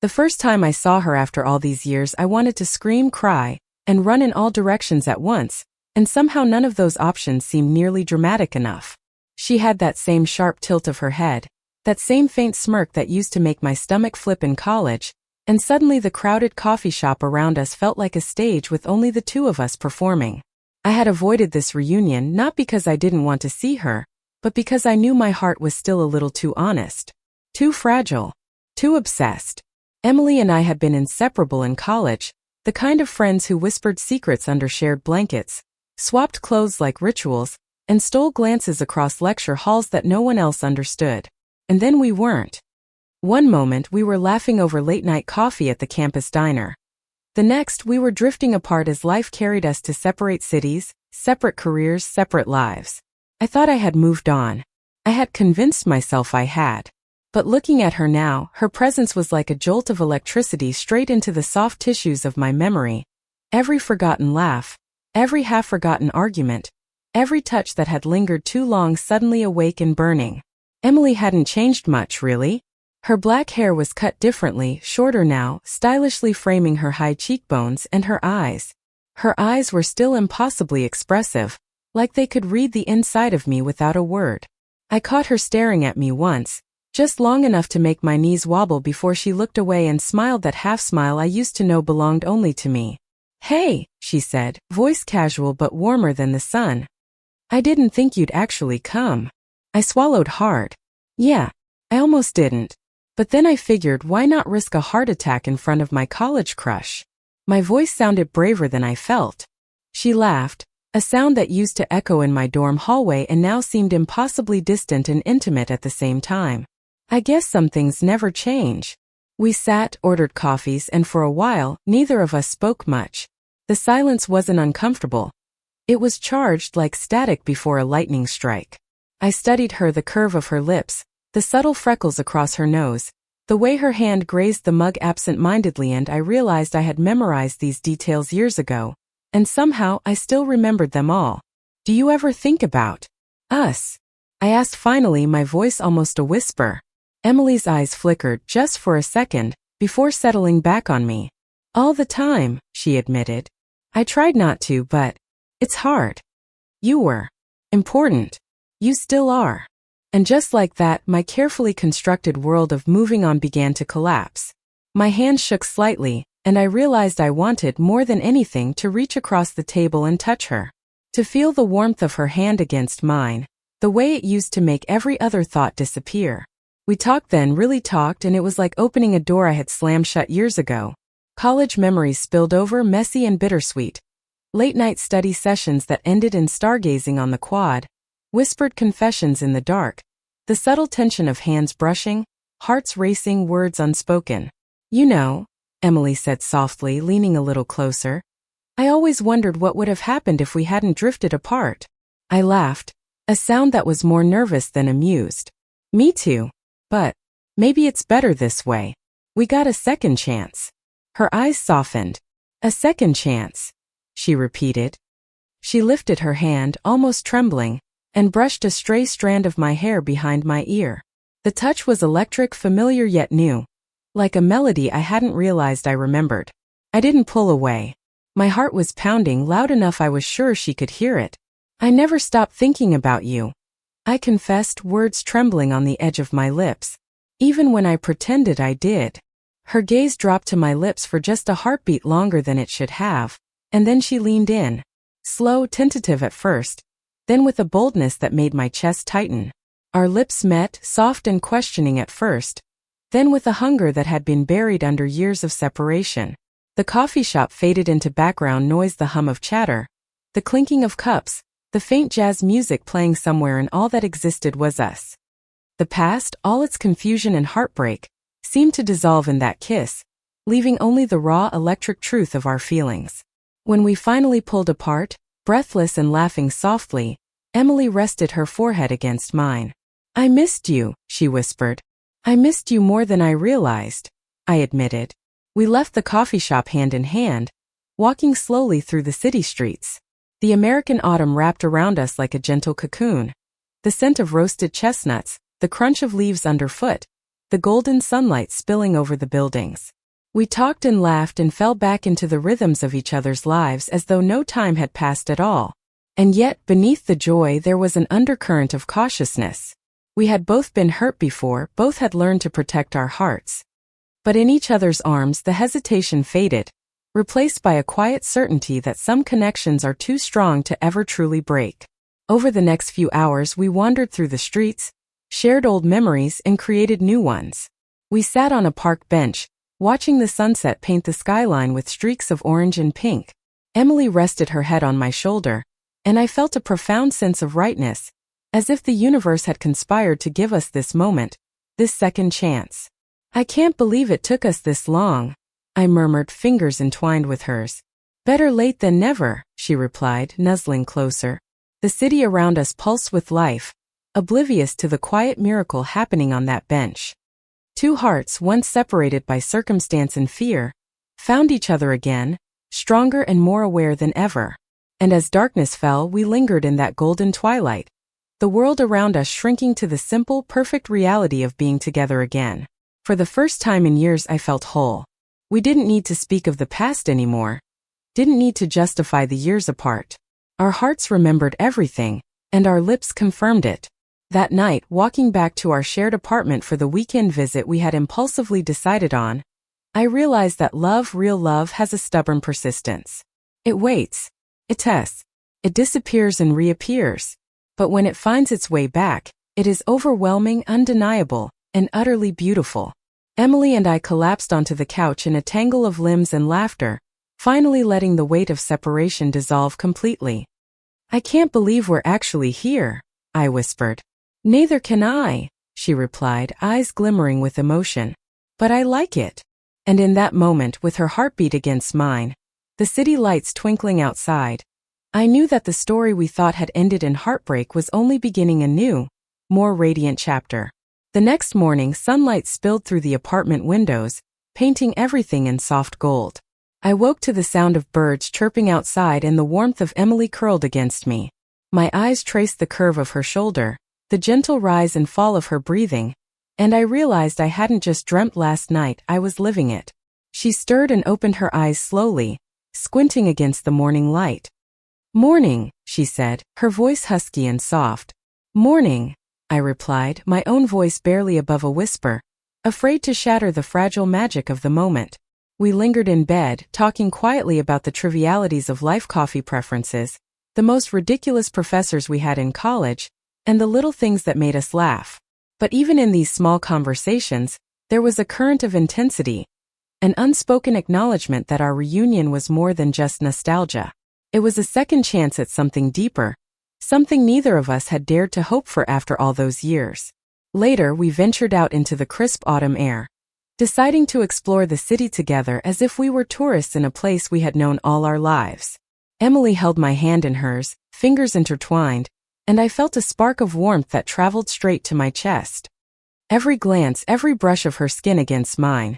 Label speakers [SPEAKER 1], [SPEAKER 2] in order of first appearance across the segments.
[SPEAKER 1] The first time I saw her after all these years, I wanted to scream, cry, and run in all directions at once, and somehow none of those options seemed nearly dramatic enough. She had that same sharp tilt of her head, that same faint smirk that used to make my stomach flip in college, and suddenly the crowded coffee shop around us felt like a stage with only the two of us performing. I had avoided this reunion not because I didn't want to see her, but because I knew my heart was still a little too honest, too fragile, too obsessed. Emily and I had been inseparable in college, the kind of friends who whispered secrets under shared blankets, swapped clothes like rituals, and stole glances across lecture halls that no one else understood. And then we weren't. One moment we were laughing over late-night coffee at the campus diner. The next we were drifting apart as life carried us to separate cities, separate careers, separate lives. I thought I had moved on. I had convinced myself I had. But looking at her now, her presence was like a jolt of electricity straight into the soft tissues of my memory. Every forgotten laugh, every half-forgotten argument, every touch that had lingered too long suddenly awake and burning. Emily hadn't changed much, really. Her black hair was cut differently, shorter now, stylishly framing her high cheekbones, and her eyes. Her eyes were still impossibly expressive, like they could read the inside of me without a word. I caught her staring at me once, just long enough to make my knees wobble before she looked away and smiled that half-smile I used to know belonged only to me. "Hey," she said, voice casual but warmer than the sun. "I didn't think you'd actually come." I swallowed hard. Yeah, I almost didn't. But then I figured, why not risk a heart attack in front of my college crush? My voice sounded braver than I felt. She laughed, a sound that used to echo in my dorm hallway and now seemed impossibly distant and intimate at the same time. "I guess some things never change." We sat, ordered coffees, and for a while, neither of us spoke much. The silence wasn't uncomfortable. It was charged like static before a lightning strike. I studied her, the curve of her lips, the subtle freckles across her nose, the way her hand grazed the mug absent-mindedly, and I realized I had memorized these details years ago, and somehow I still remembered them all. "Do you ever think about us?" I asked finally, my voice almost a whisper. Emily's eyes flickered just for a second, before settling back on me. "All the time," she admitted. "I tried not to, but it's hard. You were important. You still are." And just like that, my carefully constructed world of moving on began to collapse. My hand shook slightly, and I realized I wanted more than anything to reach across the table and touch her. To feel the warmth of her hand against mine, the way it used to make every other thought disappear. We talked then, really talked, and it was like opening a door I had slammed shut years ago. College memories spilled over, messy and bittersweet. Late-night study sessions that ended in stargazing on the quad. Whispered confessions in the dark, the subtle tension of hands brushing, hearts racing, words unspoken. "You know," Emily said softly, leaning a little closer, "I always wondered what would have happened if we hadn't drifted apart." I laughed, a sound that was more nervous than amused. "Me too. But maybe it's better this way. We got a second chance." Her eyes softened. "A second chance," she repeated. She lifted her hand, almost trembling, and brushed a stray strand of my hair behind my ear. The touch was electric, familiar yet new, like a melody I hadn't realized I remembered. I didn't pull away. My heart was pounding loud enough I was sure she could hear it. "I never stopped thinking about you," I confessed, words trembling on the edge of my lips, "even when I pretended I did." Her gaze dropped to my lips for just a heartbeat longer than it should have, and then she leaned in. Slow, tentative at first, then with a boldness that made my chest tighten. Our lips met, soft and questioning at first, then with a hunger that had been buried under years of separation. The coffee shop faded into background noise, the hum of chatter, the clinking of cups, the faint jazz music playing somewhere, and all that existed was us. The past, all its confusion and heartbreak, seemed to dissolve in that kiss, leaving only the raw electric truth of our feelings. When we finally pulled apart, breathless and laughing softly, Emily rested her forehead against mine. "I missed you," she whispered. "I missed you more than I realized," I admitted. We left the coffee shop hand in hand, walking slowly through the city streets. The American autumn wrapped around us like a gentle cocoon. The scent of roasted chestnuts, the crunch of leaves underfoot, the golden sunlight spilling over the buildings. We talked and laughed and fell back into the rhythms of each other's lives as though no time had passed at all. And yet, beneath the joy there was an undercurrent of cautiousness. We had both been hurt before, both had learned to protect our hearts. But in each other's arms the hesitation faded, replaced by a quiet certainty that some connections are too strong to ever truly break. Over the next few hours we wandered through the streets, shared old memories and created new ones. We sat on a park bench, watching the sunset paint the skyline with streaks of orange and pink. Emily rested her head on my shoulder, and I felt a profound sense of rightness, as if the universe had conspired to give us this moment, this second chance. "I can't believe it took us this long," I murmured, fingers entwined with hers. "Better late than never," she replied, nuzzling closer. The city around us pulsed with life, oblivious to the quiet miracle happening on that bench. Two hearts, once separated by circumstance and fear, found each other again, stronger and more aware than ever. And as darkness fell, we lingered in that golden twilight, the world around us shrinking to the simple, perfect reality of being together again. For the first time in years I felt whole. We didn't need to speak of the past anymore, didn't need to justify the years apart. Our hearts remembered everything, and our lips confirmed it. That night, walking back to our shared apartment for the weekend visit we had impulsively decided on, I realized that love, real love, has a stubborn persistence. It waits, it tests, it disappears and reappears. But when it finds its way back, it is overwhelming, undeniable, and utterly beautiful. Emily and I collapsed onto the couch in a tangle of limbs and laughter, finally letting the weight of separation dissolve completely. "I can't believe we're actually here," I whispered. "Neither can I," she replied, eyes glimmering with emotion. "But I like it." And in that moment, with her heartbeat against mine, the city lights twinkling outside, I knew that the story we thought had ended in heartbreak was only beginning a new, more radiant chapter. The next morning, sunlight spilled through the apartment windows, painting everything in soft gold. I woke to the sound of birds chirping outside and the warmth of Emily curled against me. My eyes traced the curve of her shoulder, the gentle rise and fall of her breathing, and I realized I hadn't just dreamt last night, I was living it. She stirred and opened her eyes slowly, squinting against the morning light. "Morning," she said, her voice husky and soft. "Morning," I replied, my own voice barely above a whisper, afraid to shatter the fragile magic of the moment. We lingered in bed, talking quietly about the trivialities of life, coffee preferences, the most ridiculous professors we had in college, and the little things that made us laugh. But even in these small conversations, there was a current of intensity, an unspoken acknowledgement that our reunion was more than just nostalgia. It was a second chance at something deeper, something neither of us had dared to hope for after all those years. Later, we ventured out into the crisp autumn air, deciding to explore the city together as if we were tourists in a place we had known all our lives. Emily held my hand in hers, fingers intertwined, and I felt a spark of warmth that traveled straight to my chest. Every glance, every brush of her skin against mine,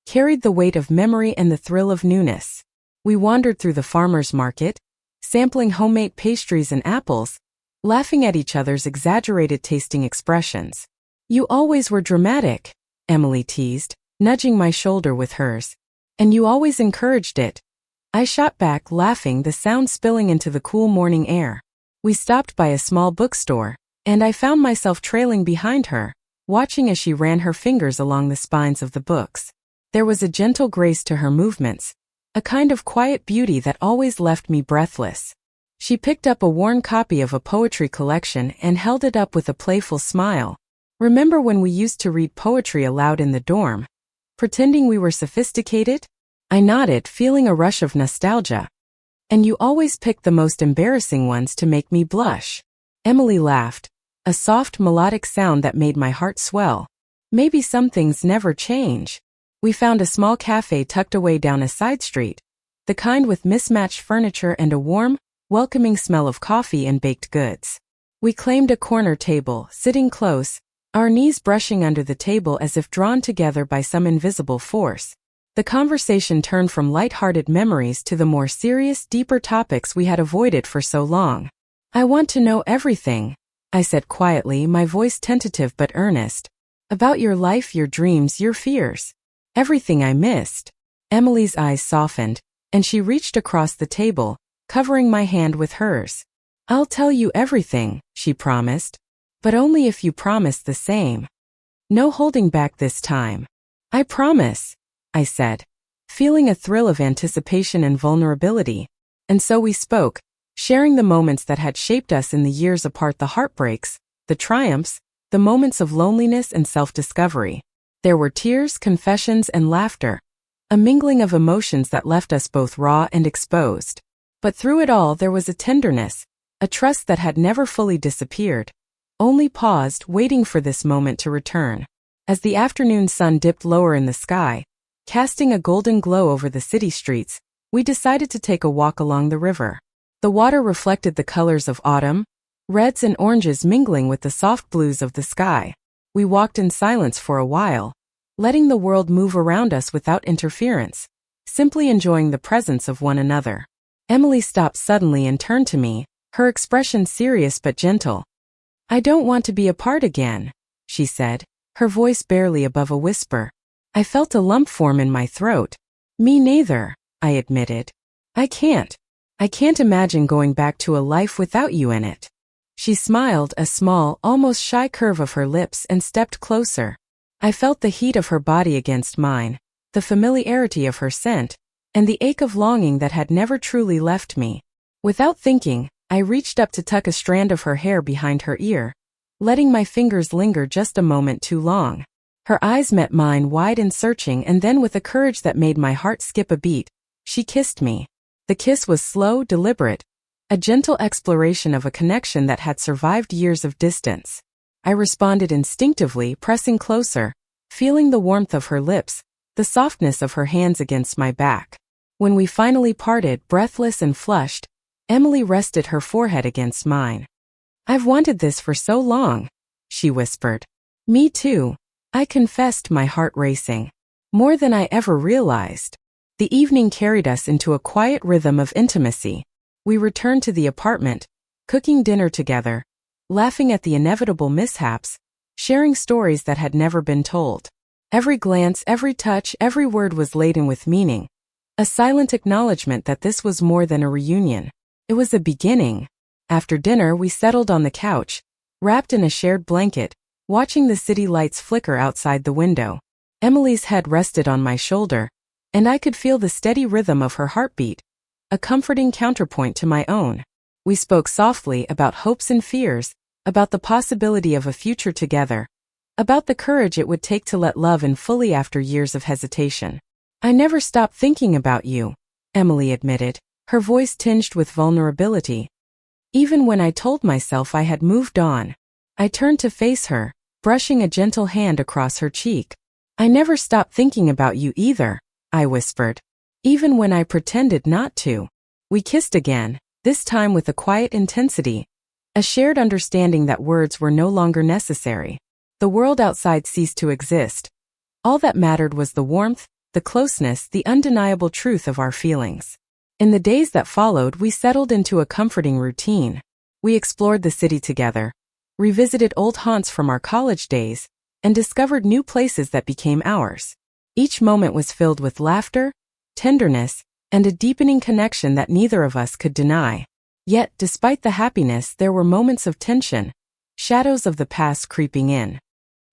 [SPEAKER 1] carried the weight of memory and the thrill of newness. We wandered through the farmer's market, sampling homemade pastries and apples, laughing at each other's exaggerated tasting expressions. "You always were dramatic," Emily teased, nudging my shoulder with hers. "And you always encouraged it." I shot back, laughing, the sound spilling into the cool morning air. We stopped by a small bookstore, and I found myself trailing behind her, watching as she ran her fingers along the spines of the books. There was a gentle grace to her movements, a kind of quiet beauty that always left me breathless. She picked up a worn copy of a poetry collection and held it up with a playful smile. "Remember when we used to read poetry aloud in the dorm, pretending we were sophisticated?" I nodded, feeling a rush of nostalgia. "And you always picked the most embarrassing ones to make me blush." Emily laughed, a soft melodic sound that made my heart swell. "Maybe some things never change." We found a small cafe tucked away down a side street, the kind with mismatched furniture and a warm, welcoming smell of coffee and baked goods. We claimed a corner table, sitting close, our knees brushing under the table as if drawn together by some invisible force. The conversation turned from light-hearted memories to the more serious, deeper topics we had avoided for so long. "I want to know everything," I said quietly, my voice tentative but earnest. About your life, your dreams, your fears. Everything I missed. Emily's eyes softened, and she reached across the table, covering my hand with hers. I'll tell you everything, she promised. But only if you promise the same. No holding back this time. I promise, I said, feeling a thrill of anticipation and vulnerability. And so we spoke, sharing the moments that had shaped us in the years apart, the heartbreaks, the triumphs, the moments of loneliness and self-discovery. There were tears, confessions, and laughter, a mingling of emotions that left us both raw and exposed. But through it all there was a tenderness, a trust that had never fully disappeared, only paused, waiting for this moment to return. As the afternoon sun dipped lower in the sky, casting a golden glow over the city streets, we decided to take a walk along the river. The water reflected the colors of autumn, reds and oranges mingling with the soft blues of the sky. We walked in silence for a while, letting the world move around us without interference, simply enjoying the presence of one another. Emily stopped suddenly and turned to me, her expression serious but gentle. I don't want to be apart again, she said, her voice barely above a whisper. I felt a lump form in my throat. Me neither, I admitted. I can't imagine going back to a life without you in it. She smiled, a small, almost shy curve of her lips, and stepped closer. I felt the heat of her body against mine, the familiarity of her scent, and the ache of longing that had never truly left me. Without thinking, I reached up to tuck a strand of her hair behind her ear, letting my fingers linger just a moment too long. Her eyes met mine, wide and searching, and then with a courage that made my heart skip a beat, she kissed me. The kiss was slow, deliberate, a gentle exploration of a connection that had survived years of distance. I responded instinctively, pressing closer, feeling the warmth of her lips, the softness of her hands against my back. When we finally parted, breathless and flushed, Emily rested her forehead against mine. I've wanted this for so long, she whispered. Me too, I confessed, my heart racing. More than I ever realized. The evening carried us into a quiet rhythm of intimacy. We returned to the apartment, cooking dinner together, laughing at the inevitable mishaps, sharing stories that had never been told. Every glance, every touch, every word was laden with meaning, a silent acknowledgement that this was more than a reunion. It was a beginning. After dinner, we settled on the couch, wrapped in a shared blanket, watching the city lights flicker outside the window. Emily's head rested on my shoulder, and I could feel the steady rhythm of her heartbeat, a comforting counterpoint to my own. We spoke softly about hopes and fears, about the possibility of a future together, about the courage it would take to let love in fully after years of hesitation. I never stopped thinking about you, Emily admitted, her voice tinged with vulnerability. Even when I told myself I had moved on. I turned to face her, brushing a gentle hand across her cheek. I never stopped thinking about you either, I whispered. Even when I pretended not to. We kissed again, this time with a quiet intensity, a shared understanding that words were no longer necessary. The world outside ceased to exist. All that mattered was the warmth, the closeness, the undeniable truth of our feelings. In the days that followed, we settled into a comforting routine. We explored the city together, revisited old haunts from our college days, and discovered new places that became ours. Each moment was filled with laughter, tenderness, and a deepening connection that neither of us could deny. Yet, despite the happiness, there were moments of tension, shadows of the past creeping in.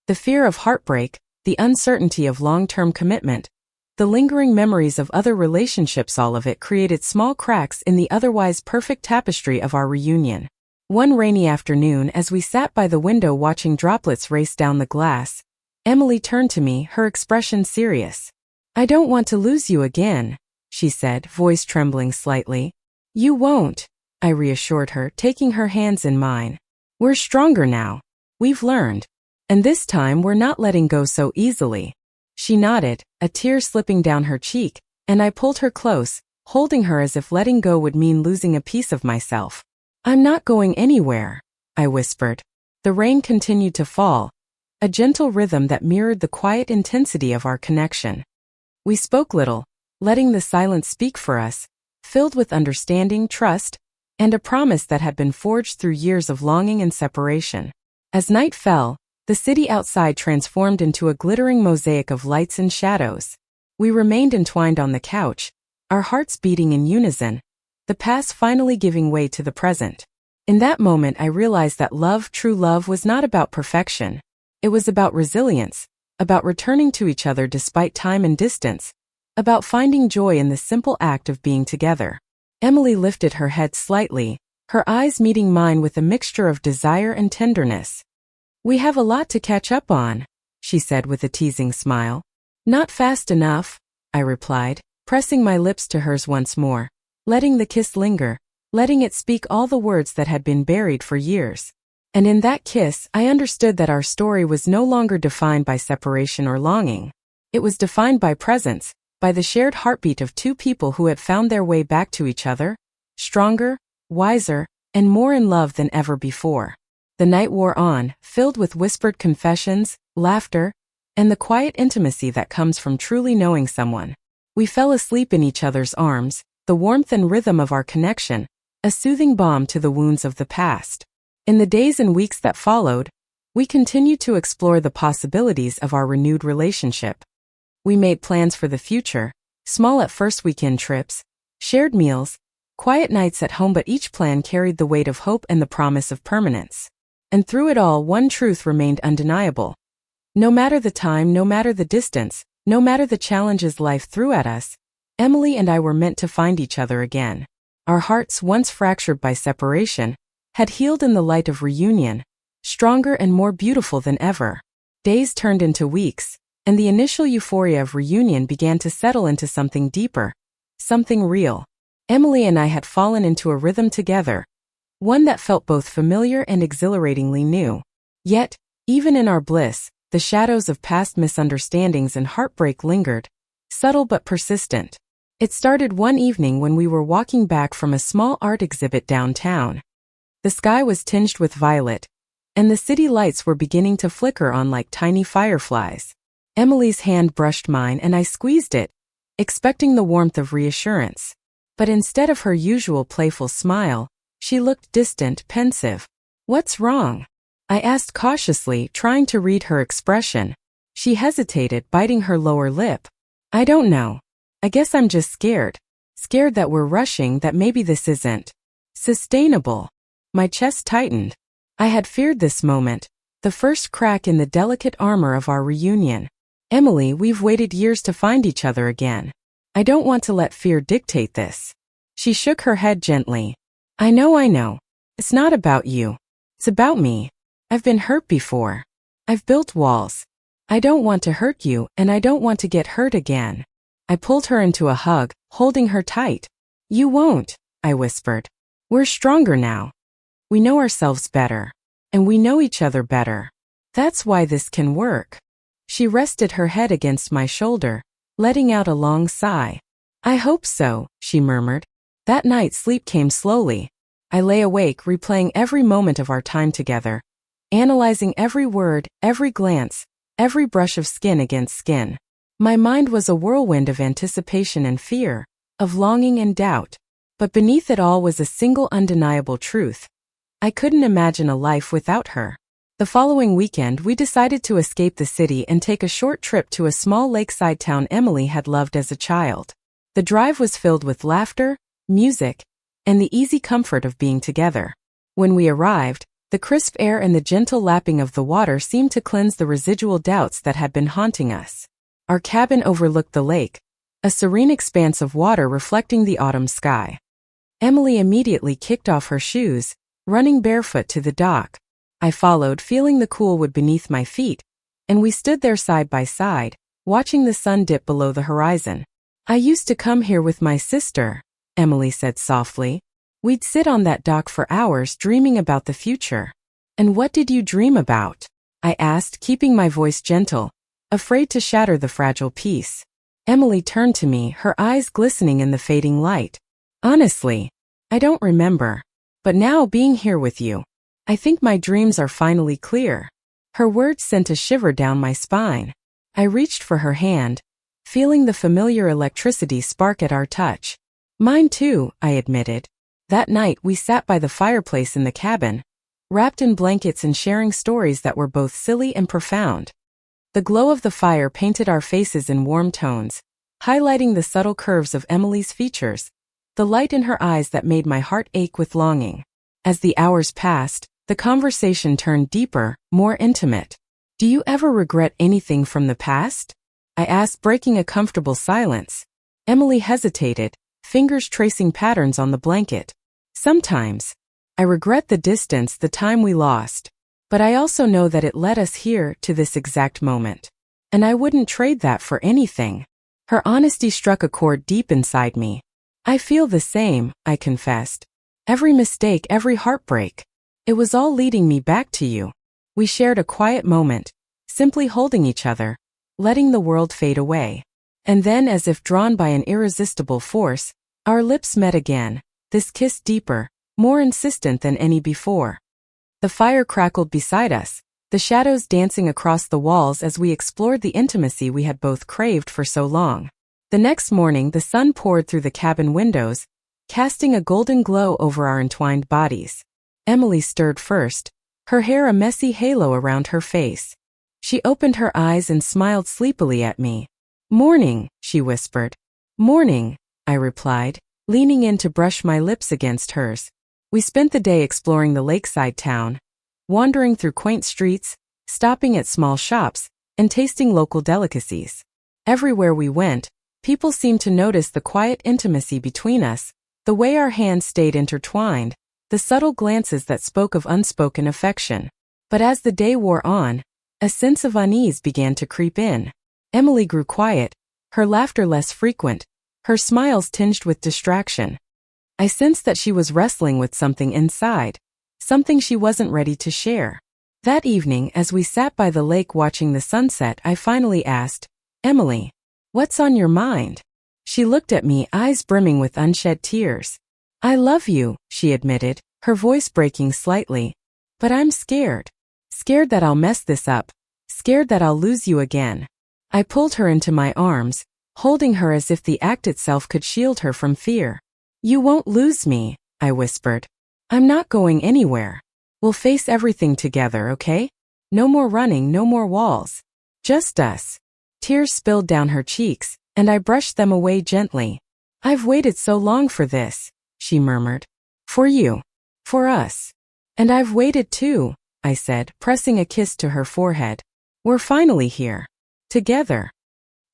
[SPEAKER 1] The fear of heartbreak, the uncertainty of long-term commitment, the lingering memories of other relationships, all of it created small cracks in the otherwise perfect tapestry of our reunion. One rainy afternoon, as we sat by the window watching droplets race down the glass, Emily turned to me, her expression serious. I don't want to lose you again, she said, voice trembling slightly. You won't, I reassured her, taking her hands in mine. We're stronger now. We've learned. And this time we're not letting go so easily. She nodded, a tear slipping down her cheek, and I pulled her close, holding her as if letting go would mean losing a piece of myself. I'm not going anywhere, I whispered. The rain continued to fall, a gentle rhythm that mirrored the quiet intensity of our connection. We spoke little, letting the silence speak for us, filled with understanding, trust, and a promise that had been forged through years of longing and separation. As night fell, The city outside transformed into a glittering mosaic of lights and shadows. We remained entwined on the couch, our hearts beating in unison, the past finally giving way to the present. In that moment I realized that love, true love, was not about perfection. It was about resilience, about returning to each other despite time and distance, about finding joy in the simple act of being together. Emily lifted her head slightly, her eyes meeting mine with a mixture of desire and tenderness. "We have a lot to catch up on," she said with a teasing smile. "Not fast enough," I replied, pressing my lips to hers once more, letting the kiss linger, letting it speak all the words that had been buried for years. And in that kiss, I understood that our story was no longer defined by separation or longing. It was defined by presence, by the shared heartbeat of two people who had found their way back to each other, stronger, wiser, and more in love than ever before. The night wore on, filled with whispered confessions, laughter, and the quiet intimacy that comes from truly knowing someone. We fell asleep in each other's arms, the warmth and rhythm of our connection, a soothing balm to the wounds of the past. In the days and weeks that followed, we continued to explore the possibilities of our renewed relationship. We made plans for the future, small at first weekend trips, shared meals, quiet nights at home, but each plan carried the weight of hope and the promise of permanence. And through it all, one truth remained undeniable. No matter the time, no matter the distance, no matter the challenges life threw at us, Emily and I were meant to find each other again. Our hearts, once fractured by separation, had healed in the light of reunion, stronger and more beautiful than ever. Days turned into weeks, and the initial euphoria of reunion began to settle into something deeper, something real. Emily and I had fallen into a rhythm together, one that felt both familiar and exhilaratingly new. Yet, even in our bliss, the shadows of past misunderstandings and heartbreak lingered, subtle but persistent. It started one evening when we were walking back from a small art exhibit downtown. The sky was tinged with violet, and the city lights were beginning to flicker on like tiny fireflies. Emily's hand brushed mine and I squeezed it, expecting the warmth of reassurance. But instead of her usual playful smile, she looked distant, pensive. "What's wrong?" I asked cautiously, trying to read her expression. She hesitated, biting her lower lip. "I don't know. I guess I'm just scared. Scared that we're rushing, that maybe this isn't sustainable." My chest tightened. I had feared this moment, the first crack in the delicate armor of our reunion. "Emily, we've waited years to find each other again. I don't want to let fear dictate this." She shook her head gently. I know. It's not about you. It's about me. I've been hurt before. I've built walls. I don't want to hurt you, and I don't want to get hurt again." I pulled her into a hug, holding her tight. "You won't," I whispered. "We're stronger now. We know ourselves better. And we know each other better. That's why this can work." She rested her head against my shoulder, letting out a long sigh. "I hope so," she murmured. That night sleep came slowly. I lay awake, replaying every moment of our time together, analyzing every word, every glance, every brush of skin against skin. My mind was a whirlwind of anticipation and fear, of longing and doubt. But beneath it all was a single undeniable truth. I couldn't imagine a life without her. The following weekend, we decided to escape the city and take a short trip to a small lakeside town Emily had loved as a child. The drive was filled with laughter, music, and the easy comfort of being together. When we arrived, the crisp air and the gentle lapping of the water seemed to cleanse the residual doubts that had been haunting us. Our cabin overlooked the lake, a serene expanse of water reflecting the autumn sky. Emily immediately kicked off her shoes, running barefoot to the dock. I followed, feeling the cool wood beneath my feet, and we stood there side by side, watching the sun dip below the horizon. "I used to come here with my sister," Emily said softly. "We'd sit on that dock for hours dreaming about the future." "And what did you dream about?" I asked, keeping my voice gentle, afraid to shatter the fragile peace. Emily turned to me, her eyes glistening in the fading light. "Honestly, I don't remember. But now, being here with you, I think my dreams are finally clear." Her words sent a shiver down my spine. I reached for her hand, feeling the familiar electricity spark at our touch. "Mine too," I admitted. That night we sat by the fireplace in the cabin, wrapped in blankets and sharing stories that were both silly and profound. The glow of the fire painted our faces in warm tones, highlighting the subtle curves of Emily's features, the light in her eyes that made my heart ache with longing. As the hours passed, the conversation turned deeper, more intimate. "Do you ever regret anything from the past?" I asked, breaking a comfortable silence. Emily hesitated, fingers tracing patterns on the blanket. "Sometimes. I regret the distance, the time we lost. But I also know that it led us here to this exact moment. And I wouldn't trade that for anything." Her honesty struck a chord deep inside me. "I feel the same," I confessed. "Every mistake, every heartbreak. It was all leading me back to you." We shared a quiet moment, simply holding each other, letting the world fade away. And then, as if drawn by an irresistible force, our lips met again, this kiss deeper, more insistent than any before. The fire crackled beside us, the shadows dancing across the walls as we explored the intimacy we had both craved for so long. The next morning, the sun poured through the cabin windows, casting a golden glow over our entwined bodies. Emily stirred first, her hair a messy halo around her face. She opened her eyes and smiled sleepily at me. "Morning," she whispered. "Morning," I replied, leaning in to brush my lips against hers. We spent the day exploring the lakeside town, wandering through quaint streets, stopping at small shops, and tasting local delicacies. Everywhere we went, people seemed to notice the quiet intimacy between us, the way our hands stayed intertwined, the subtle glances that spoke of unspoken affection. But as the day wore on, a sense of unease began to creep in. Emily grew quiet, her laughter less frequent, her smiles tinged with distraction. I sensed that she was wrestling with something inside, something she wasn't ready to share. That evening, as we sat by the lake watching the sunset, I finally asked, "Emily, what's on your mind?" She looked at me, eyes brimming with unshed tears. "I love you," she admitted, her voice breaking slightly. "But I'm scared. Scared that I'll mess this up. Scared that I'll lose you again." I pulled her into my arms, holding her as if the act itself could shield her from fear. "You won't lose me," I whispered. "I'm not going anywhere. We'll face everything together, okay? No more running, no more walls. Just us." Tears spilled down her cheeks, and I brushed them away gently. "I've waited so long for this," she murmured. "For you. For us." "And I've waited too," I said, pressing a kiss to her forehead. "We're finally here. Together.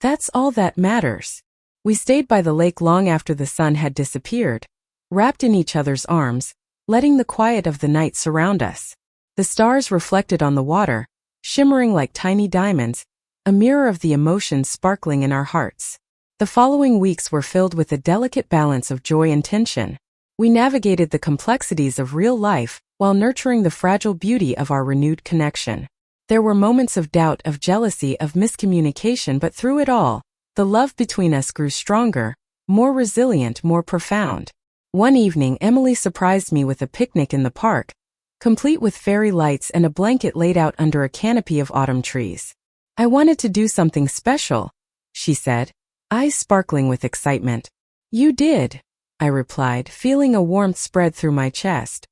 [SPEAKER 1] That's all that matters." We stayed by the lake long after the sun had disappeared, wrapped in each other's arms, letting the quiet of the night surround us. The stars reflected on the water, shimmering like tiny diamonds, a mirror of the emotions sparkling in our hearts. The following weeks were filled with a delicate balance of joy and tension. We navigated the complexities of real life while nurturing the fragile beauty of our renewed connection. There were moments of doubt, of jealousy, of miscommunication, but through it all, the love between us grew stronger, more resilient, more profound. One evening, Emily surprised me with a picnic in the park, complete with fairy lights and a blanket laid out under a canopy of autumn trees. "I wanted to do something special," she said, eyes sparkling with excitement. "You did," I replied, feeling a warmth spread through my chest.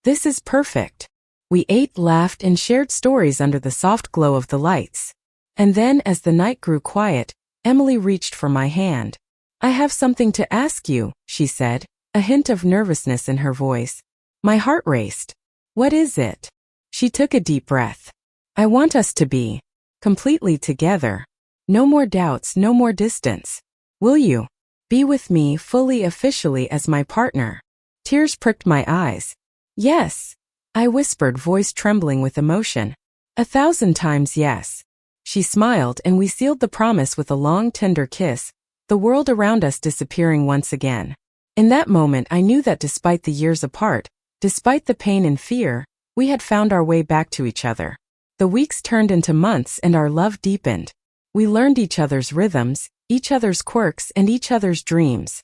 [SPEAKER 1] "This is perfect." We ate, laughed, and shared stories under the soft glow of the lights. And then, as the night grew quiet, Emily reached for my hand. "I have something to ask you," she said, a hint of nervousness in her voice. My heart raced. "What is it?" She took a deep breath. "I want us to be completely together. No more doubts, no more distance. Will you be with me fully, officially as my partner?" Tears pricked my eyes. "Yes," I whispered, voice trembling with emotion. 1,000 times yes. She smiled, and we sealed the promise with a long, tender kiss, the world around us disappearing once again. In that moment, I knew that despite the years apart, despite the pain and fear, we had found our way back to each other. The weeks turned into months, and our love deepened. We learned each other's rhythms, each other's quirks, and each other's dreams.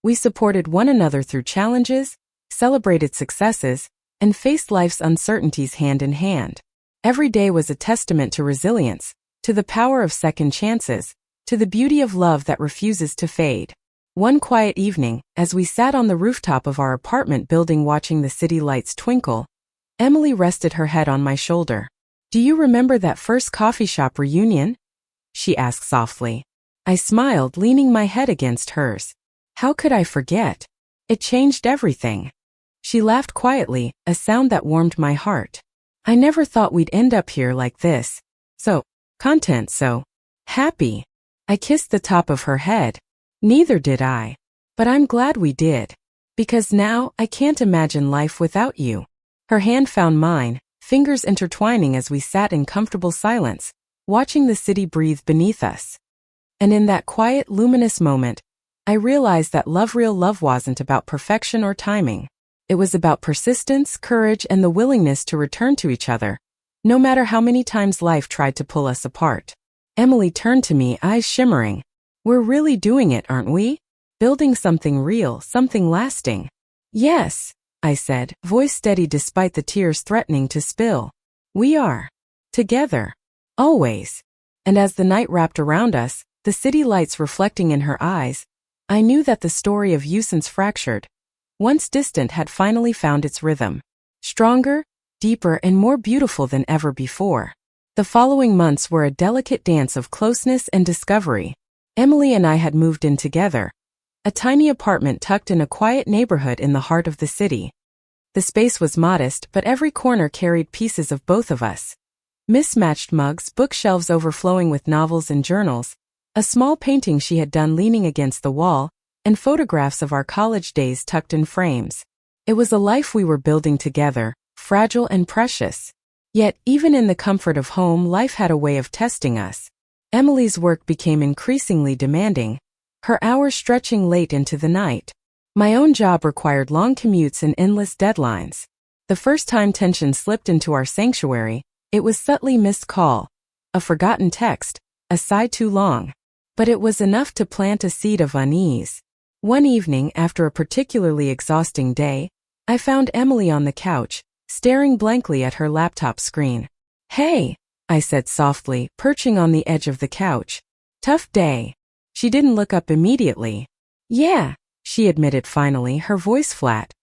[SPEAKER 1] We supported one another through challenges, celebrated successes, and faced life's uncertainties hand in hand. Every day was a testament to resilience, to the power of second chances, to the beauty of love that refuses to fade. One quiet evening, as we sat on the rooftop of our apartment building watching the city lights twinkle, Emily rested her head on my shoulder. Do you remember that first coffee shop reunion? She asked softly. I smiled, leaning my head against hers. How could I forget? It changed everything. She laughed quietly, a sound that warmed my heart. I never thought we'd end up here like this. So happy. I kissed the top of her head. Neither did I. But I'm glad we did. Because now, I can't imagine life without you. Her hand found mine, fingers intertwining as we sat in comfortable silence, watching the city breathe beneath us. And in that quiet, luminous moment, I realized that real love wasn't about perfection or timing. It was about persistence, courage, and the willingness to return to each other, no matter how many times life tried to pull us apart. Emily turned to me, eyes shimmering. We're really doing it, aren't we? Building something real, something lasting. Yes, I said, voice steady despite the tears threatening to spill. We are. Together. Always. And as the night wrapped around us, the city lights reflecting in her eyes, I knew that the story of Houston's fractured, once distant, had finally found its rhythm. Stronger, deeper, and more beautiful than ever before. The following months were a delicate dance of closeness and discovery. Emily and I had moved in together, a tiny apartment tucked in a quiet neighborhood in the heart of the city. The space was modest, but every corner carried pieces of both of us. Mismatched mugs, bookshelves overflowing with novels and journals, a small painting she had done leaning against the wall, and photographs of our college days tucked in frames. It was a life we were building together, fragile and precious. Yet, even in the comfort of home, life had a way of testing us. Emily's work became increasingly demanding, her hours stretching late into the night. My own job required long commutes and endless deadlines. The first time tension slipped into our sanctuary, it was subtly missed call, a forgotten text, a sigh too long. But it was enough to plant a seed of unease. One evening, after a particularly exhausting day, I found Emily on the couch, staring blankly at her laptop screen. Hey, I said softly, perching on the edge of the couch. Tough day. She didn't look up immediately. Yeah, she admitted finally, her voice flat.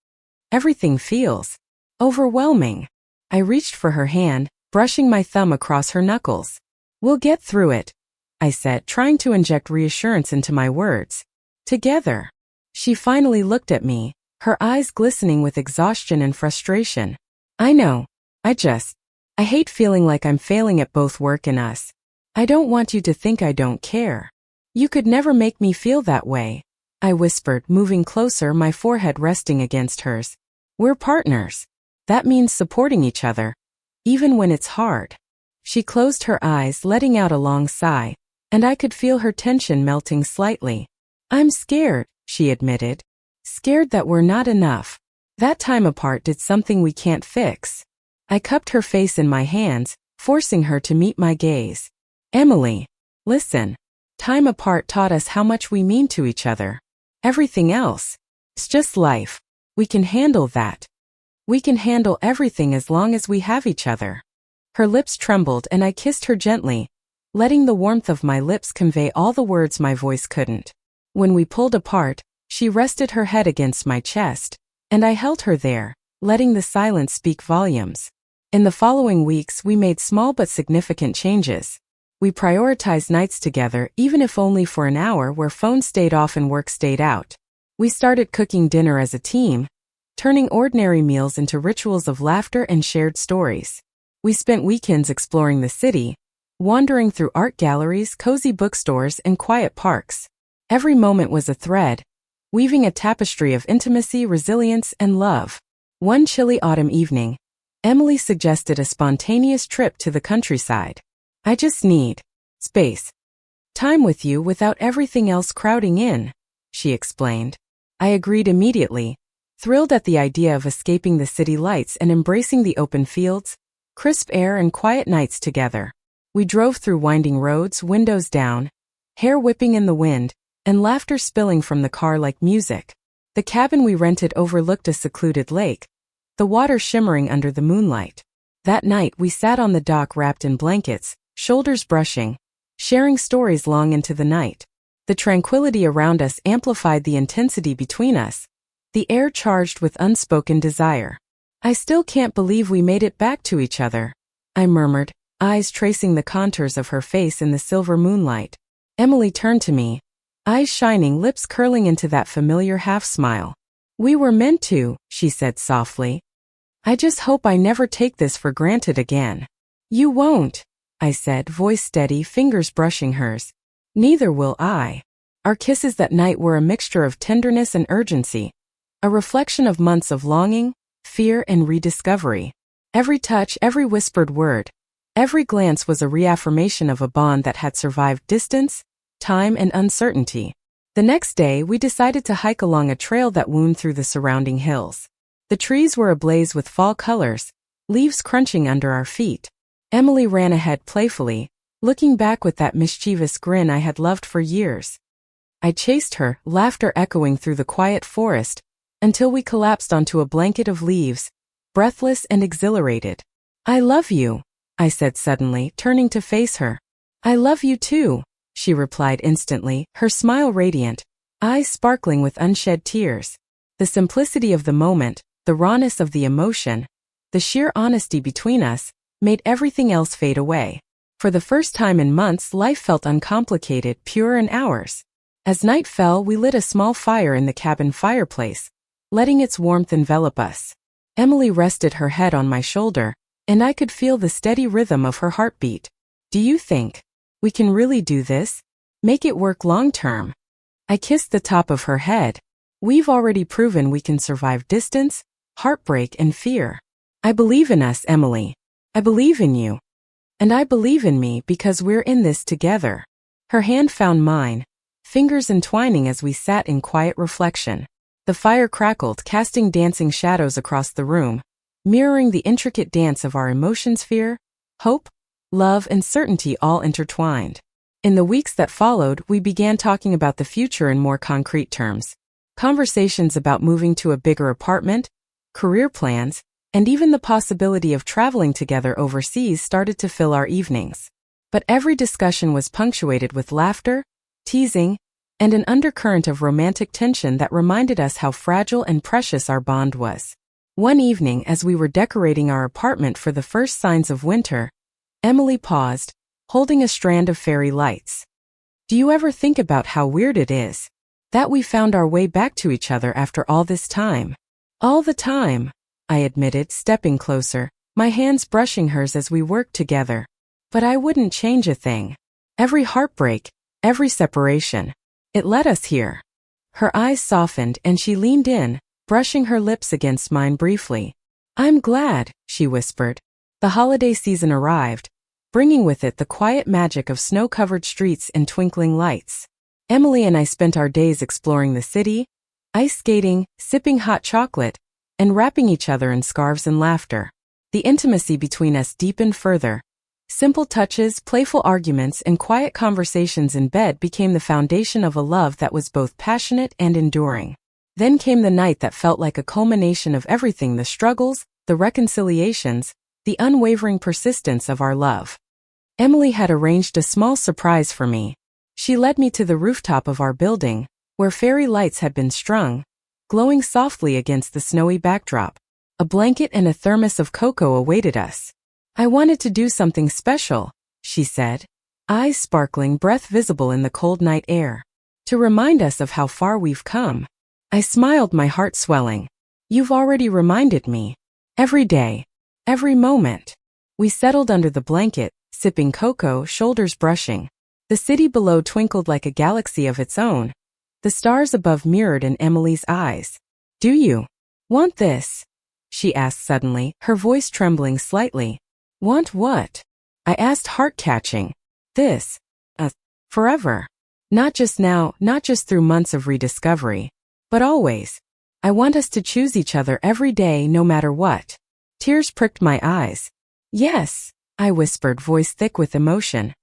[SPEAKER 1] Everything feels overwhelming. I reached for her hand, brushing my thumb across her knuckles. We'll get through it, I said, trying to inject reassurance into my words. Together. She finally looked at me, her eyes glistening with exhaustion and frustration. I know. I hate feeling like I'm failing at both work and us. I don't want you to think I don't care. You could never make me feel that way, I whispered, moving closer, my forehead resting against hers. We're partners. That means supporting each other, even when it's hard. She closed her eyes, letting out a long sigh, and I could feel her tension melting slightly. I'm scared, she admitted. Scared that we're not enough. That time apart did something we can't fix. I cupped her face in my hands, forcing her to meet my gaze. Emily, listen. Time apart taught us how much we mean to each other. Everything else, it's just life. We can handle that. We can handle everything as long as we have each other. Her lips trembled and I kissed her gently, letting the warmth of my lips convey all the words my voice couldn't. When we pulled apart, she rested her head against my chest, and I held her there, letting the silence speak volumes. In the following weeks, we made small but significant changes. We prioritized nights together, even if only for an hour, where phones stayed off and work stayed out. We started cooking dinner as a team, turning ordinary meals into rituals of laughter and shared stories. We spent weekends exploring the city, wandering through art galleries, cozy bookstores, and quiet parks. Every moment was a thread, weaving a tapestry of intimacy, resilience, and love. One chilly autumn evening, Emily suggested a spontaneous trip to the countryside. I just need space. Time with you without everything else crowding in, she explained. I agreed immediately, thrilled at the idea of escaping the city lights and embracing the open fields, crisp air, and quiet nights together. We drove through winding roads, windows down, hair whipping in the wind, and laughter spilling from the car like music. The cabin we rented overlooked a secluded lake, the water shimmering under the moonlight. That night we sat on the dock wrapped in blankets, shoulders brushing, sharing stories long into the night. The tranquility around us amplified the intensity between us, the air charged with unspoken desire. I still can't believe we made it back to each other, I murmured, eyes tracing the contours of her face in the silver moonlight. Emily turned to me, eyes shining, lips curling into that familiar half-smile. We were meant to, she said softly. I just hope I never take this for granted again. You won't, I said, voice steady, fingers brushing hers. Neither will I. Our kisses that night were a mixture of tenderness and urgency, a reflection of months of longing, fear, and rediscovery. Every touch, every whispered word, every glance was a reaffirmation of a bond that had survived distance, time, and uncertainty. The next day, we decided to hike along a trail that wound through the surrounding hills. The trees were ablaze with fall colors, leaves crunching under our feet. Emily ran ahead playfully, looking back with that mischievous grin I had loved for years. I chased her, laughter echoing through the quiet forest, until we collapsed onto a blanket of leaves, breathless and exhilarated. I love you, I said suddenly, turning to face her. I love you too, she replied instantly, her smile radiant, eyes sparkling with unshed tears. The simplicity of the moment, the rawness of the emotion, the sheer honesty between us, made everything else fade away. For the first time in months, life felt uncomplicated, pure and ours. As night fell, we lit a small fire in the cabin fireplace, letting its warmth envelop us. Emily rested her head on my shoulder, and I could feel the steady rhythm of her heartbeat. Do you think we can really do this? Make it work long term? I kissed the top of her head. We've already proven we can survive distance, heartbreak, and fear. I believe in us, Emily. I believe in you. And I believe in me because we're in this together. Her hand found mine, fingers entwining as we sat in quiet reflection. The fire crackled, casting dancing shadows across the room, mirroring the intricate dance of our emotions: fear, hope, love, and certainty all intertwined. In the weeks that followed, we began talking about the future in more concrete terms. Conversations about moving to a bigger apartment, career plans, and even the possibility of traveling together overseas started to fill our evenings. But every discussion was punctuated with laughter, teasing, and an undercurrent of romantic tension that reminded us how fragile and precious our bond was. One evening, as we were decorating our apartment for the first signs of winter, Emily paused, holding a strand of fairy lights. Do you ever think about how weird it is that we found our way back to each other after all this time? All the time, I admitted, stepping closer, my hands brushing hers as we worked together. But I wouldn't change a thing. Every heartbreak, every separation, it led us here. Her eyes softened and she leaned in, brushing her lips against mine briefly. I'm glad, she whispered. The holiday season arrived, bringing with it the quiet magic of snow-covered streets and twinkling lights. Emily and I spent our days exploring the city, ice skating, sipping hot chocolate, and wrapping each other in scarves and laughter. The intimacy between us deepened further. Simple touches, playful arguments, and quiet conversations in bed became the foundation of a love that was both passionate and enduring. Then came the night that felt like a culmination of everything: the struggles, the reconciliations, the unwavering persistence of our love. Emily had arranged a small surprise for me. She led me to the rooftop of our building, where fairy lights had been strung, glowing softly against the snowy backdrop. A blanket and a thermos of cocoa awaited us. I wanted to do something special, she said, eyes sparkling, breath visible in the cold night air, to remind us of how far we've come. I smiled, my heart swelling. You've already reminded me. Every day, every moment. We settled under the blanket, sipping cocoa, shoulders brushing. The city below twinkled like a galaxy of its own. The stars above mirrored in Emily's eyes. Do you want this? She asked suddenly, her voice trembling slightly. Want what? I asked, heart-catching. This. Forever. Not just now, not just through months of rediscovery, but always. I want us to choose each other every day, no matter what. Tears pricked my eyes. Yes, I whispered, voice thick with emotion.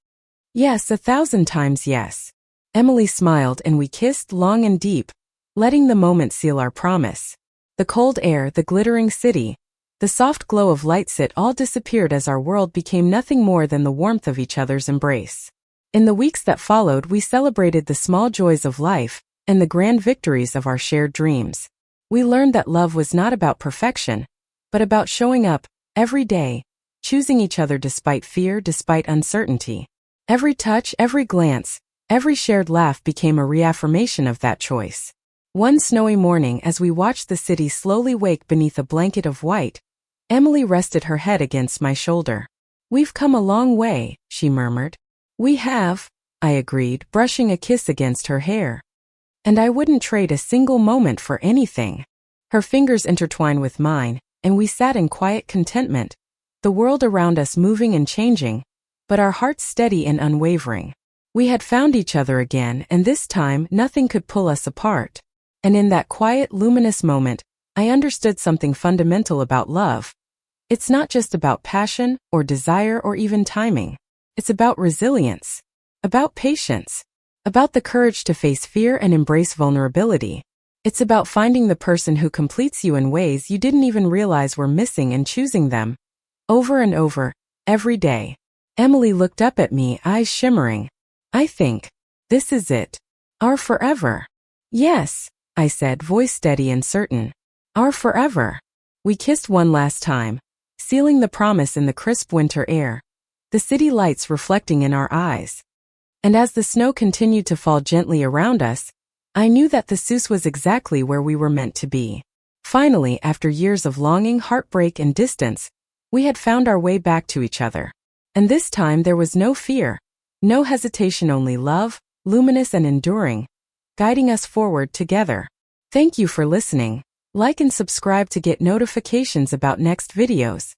[SPEAKER 1] Yes, 1,000 times yes. Emily smiled and we kissed long and deep, letting the moment seal our promise. The cold air, the glittering city, the soft glow of lights, it all disappeared as our world became nothing more than the warmth of each other's embrace. In the weeks that followed, we celebrated the small joys of life and the grand victories of our shared dreams. We learned that love was not about perfection, but about showing up, every day, choosing each other despite fear, despite uncertainty. Every touch, every glance, every shared laugh became a reaffirmation of that choice. One snowy morning, as we watched the city slowly wake beneath a blanket of white, Emily rested her head against my shoulder. "We've come a long way," she murmured. "We have," I agreed, brushing a kiss against her hair. "And I wouldn't trade a single moment for anything." Her fingers intertwined with mine, and we sat in quiet contentment, the world around us moving and changing, but our hearts steady and unwavering. We had found each other again, and this time nothing could pull us apart. And in that quiet, luminous moment, I understood something fundamental about love. It's not just about passion, or desire, or even timing. It's about resilience, about patience, about the courage to face fear and embrace vulnerability. It's about finding the person who completes you in ways you didn't even realize were missing and choosing them, over and over, every day. Emily looked up at me, eyes shimmering. "I think this is it. Our forever." "Yes," I said, voice steady and certain. "Our forever." We kissed one last time, sealing the promise in the crisp winter air, the city lights reflecting in our eyes. And as the snow continued to fall gently around us, I knew that the Seuss was exactly where we were meant to be. Finally, after years of longing, heartbreak, and distance, we had found our way back to each other. And this time there was no fear, no hesitation, only love, luminous and enduring, guiding us forward together. Thank you for listening. Like and subscribe to get notifications about next videos.